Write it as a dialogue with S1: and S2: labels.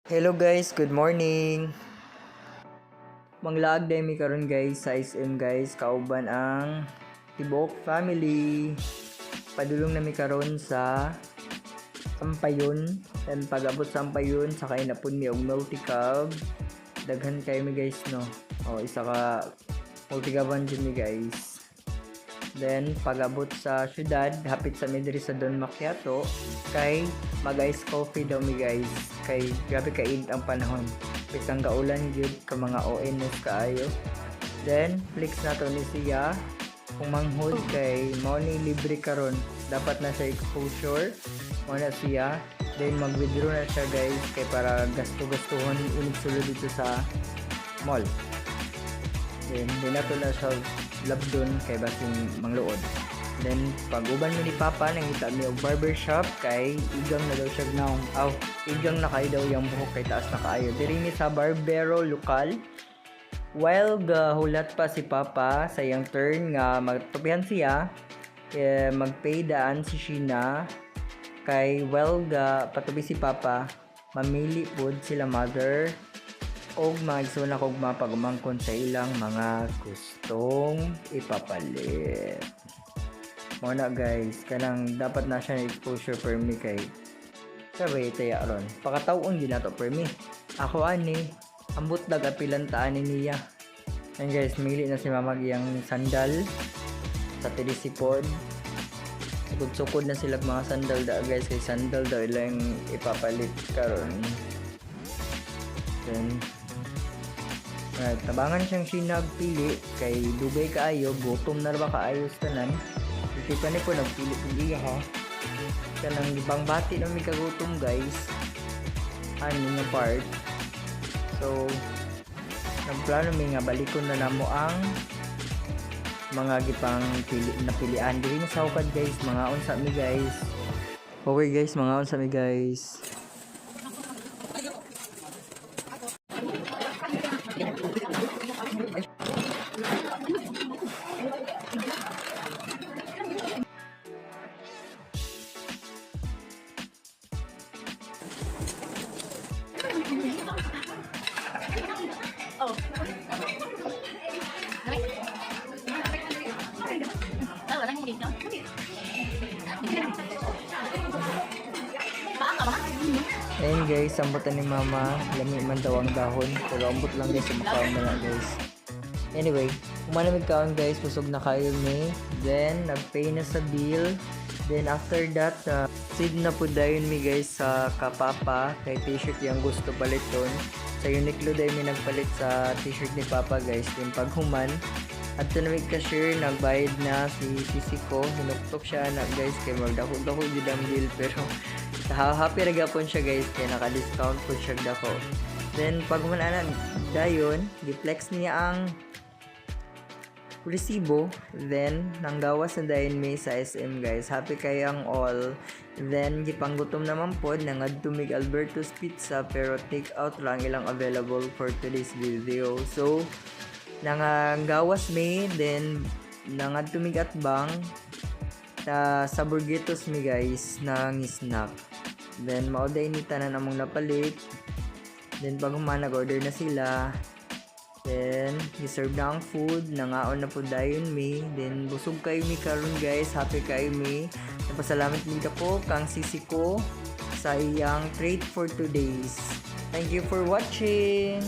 S1: Hello guys, good morning. Manglaag day mi karon guys sa SM guys, kauban ang Tibok family. Padulong na mi karon sa Sampayon. Then pag-abot sa Sampayon, sakay na pud mi og multi-cab. Daghan kayo mi guys no. Isa ka multi-caban dyan mi guys. Then pag-abot sa syudad, hapit sa midri sa Don Macchiato, kay mag-ice coffee daw mi guys. Kay grabe kaid ang panahon. Pisang gaulan gyud ka mga ONS kaayo. Then flex na to ni siya kung manghod kay mao ni libre karon. Dapat na siya exposure. Mao na siya. Then mag-withdraw na siya guys kay para gasto-gastuhon unig sulod dito sa mall. Then dinato na siya labdon kay basing mangluod. Then pag uban mi ni Papa nangita mi og barbershop kay igang na daw siya naong igang na kay daw yung buhok kay taas na kaayo. Diri mi sa barbero lokal. While gahulat pa si Papa sa iyang turn nga magtupihan siya, magpay daan si Sheena kay while patubi si Papa, mamili pod sila mother og magsuna kog mapagumangkon sa ilang mga gustong ipapalit. Mo na guys, kanang dapat na siya exposure per me kay sabi taya ron. Pakataon din nato per me. Ako ani, ambot dag apilantaan ni niya. And guys, mili na si Mama giyang sandal sa tilisipod. Sukod-sukod na sila mga sandal da guys, kay sandal daw ilang ipapalit karon. Then tabangan siyang sinagpili kay dugay kaayo, gutom na ba kaayo sa tanan. Kita ni po nagpili pili ha. Kanang ibang bati na may kagutom guys. Ano nga part. So nagplano mi nga balikon na namo ang mga gipang napilian diri sa hukad guys, mga unsa mi guys. Okay guys, mga unsa mi guys. Ayun guys, ambutan ni Mama, lami man daw ang dahon, pero ambot lang guys, makaon na lang guys. Anyway, umalamig kaon guys, busog na kayo ni. Then nagpay na sa bill. Then after that, seed na po dayon mi guys sa kapapa kay t-shirt yung gusto paliton. Sa Uniqlo dayon mi nagpalit sa t-shirt ni Papa guys. Then paghuman at tunamig cashier, nagbayad na si sisi ko, hinuktok siya na guys kay magdako-dako jud ang bill, pero happy ra gyapon siya guys kay naka-discount po siya dako. Then paghuman dayon, gi-flex niya ang resibo. Then nanggawas na dayon mi sa SM guys. Happy kayang all. Then gipanggutom naman pod nangadto mig Alberto's Pizza, pero take out lang ilang available for today's video. So nanggawas mi, then nangadto mig atbang sa Burguitos mi guys nang snack. Then mauday ni tanan among napalit. Then pag human nag-order na sila. Then i-serve na ang food, nangaon na po dayon mi. Then busog kayo mi karon guys, happy kayo mi. Napasalamat mi ko kang sisi ko sa iyang treat for today's. Thank you for watching.